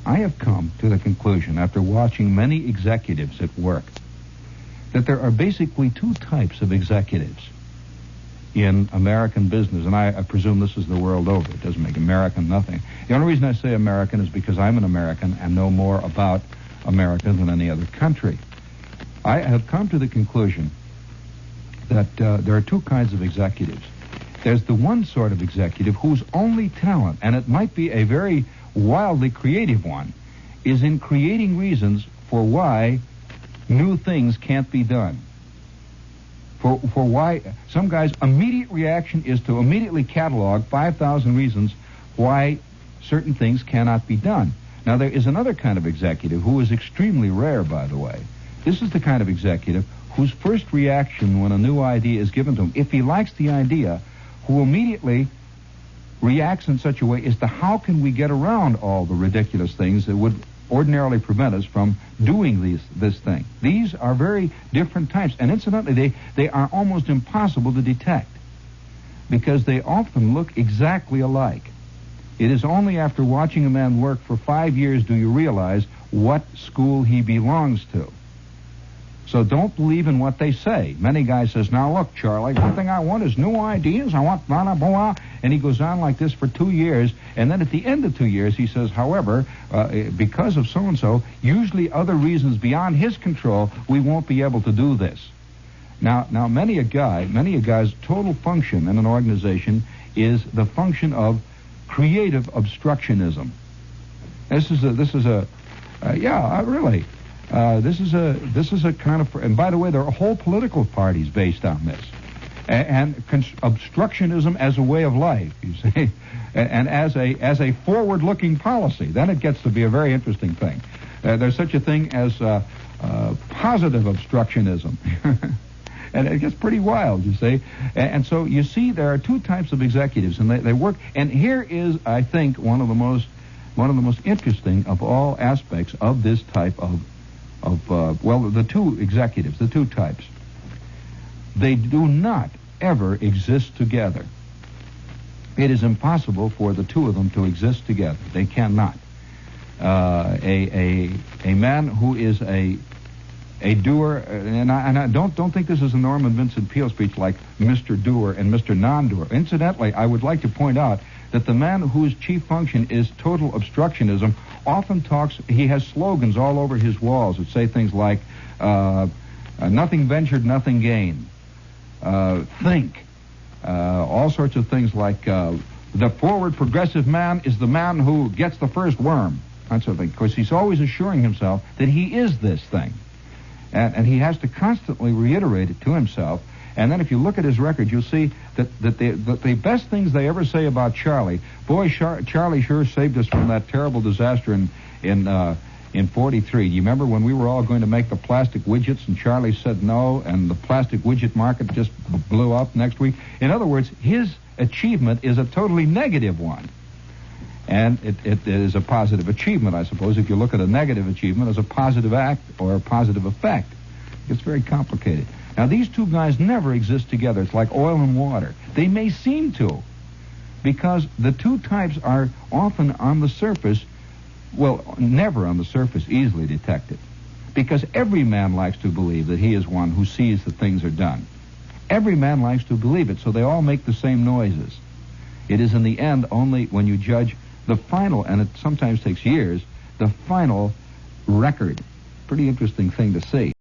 I have come to the conclusion, after watching many executives at work, that there are basically two types of executives in American business, and I presume this is the world over. It doesn't make American nothing. The only reason I say American is because I'm an American and know more about America than any other country. I have come to the conclusion that there are two kinds of executives. There's the one sort of executive whose only talent, and it might be a very wildly creative one, is in creating reasons for why new things can't be done. For why some guy's immediate reaction is to immediately catalog 5,000 reasons why certain things cannot be done. Now, there is another kind of executive who is extremely rare, by the way. This is the kind of executive whose first reaction when a new idea is given to him, if he likes the idea, who immediately reacts in such a way as to how can we get around all the ridiculous things that would ordinarily prevent us from doing this thing. These are very different types, and incidentally, they are almost impossible to detect because they often look exactly alike. It is only after watching a man work for 5 years do you realize what school he belongs to. So don't believe in what they say. Many guys says, now look, Charlie, one thing I want is new ideas. I want blah, blah, blah. And he goes on like this for 2 years. And then at the end of 2 years, he says, however, because of so-and-so, usually other reasons beyond his control, we won't be able to do this. Now many a guy's total function in an organization is the function of creative obstructionism. This is a kind of, and by the way, there are whole political parties based on this, and obstructionism as a way of life, you see, and as a forward-looking policy. Then it gets to be a very interesting thing. There's such a thing as positive obstructionism, and it gets pretty wild, you see. And so you see, there are two types of executives, and they work. And here is, I think, one of the most interesting of all aspects of this type of the two executives, the two types. They do not ever exist together. It is impossible for the two of them to exist together. They cannot. A man who is a doer, and I don't think this is a Norman Vincent Peale speech like Mr. Doer and Mr. Non-Doer. Incidentally, I would like to point out that the man whose chief function is total obstructionism often he has slogans all over his walls that say things like, nothing ventured, nothing gained, think, all sorts of things like, the forward progressive man is the man who gets the first worm, that sort of thing. Of course, he's always assuring himself that he is this thing. And he has to constantly reiterate it to himself. And then if you look at his record, you'll see that the best things they ever say about Charlie, boy, Charlie sure saved us from that terrible disaster in 43. Do you remember when we were all going to make the plastic widgets and Charlie said no, and the plastic widget market just blew up next week? In other words, his achievement is a totally negative one. And it is a positive achievement, I suppose, if you look at a negative achievement as a positive act or a positive effect. It's very complicated. Now, these two guys never exist together. It's like oil and water. They may seem to, because the two types are often on the surface, well, never on the surface, easily detected. Because every man likes to believe that he is one who sees that things are done. Every man likes to believe it, so they all make the same noises. It is in the end only when you judge the final, and it sometimes takes years, the final record. Pretty interesting thing to see.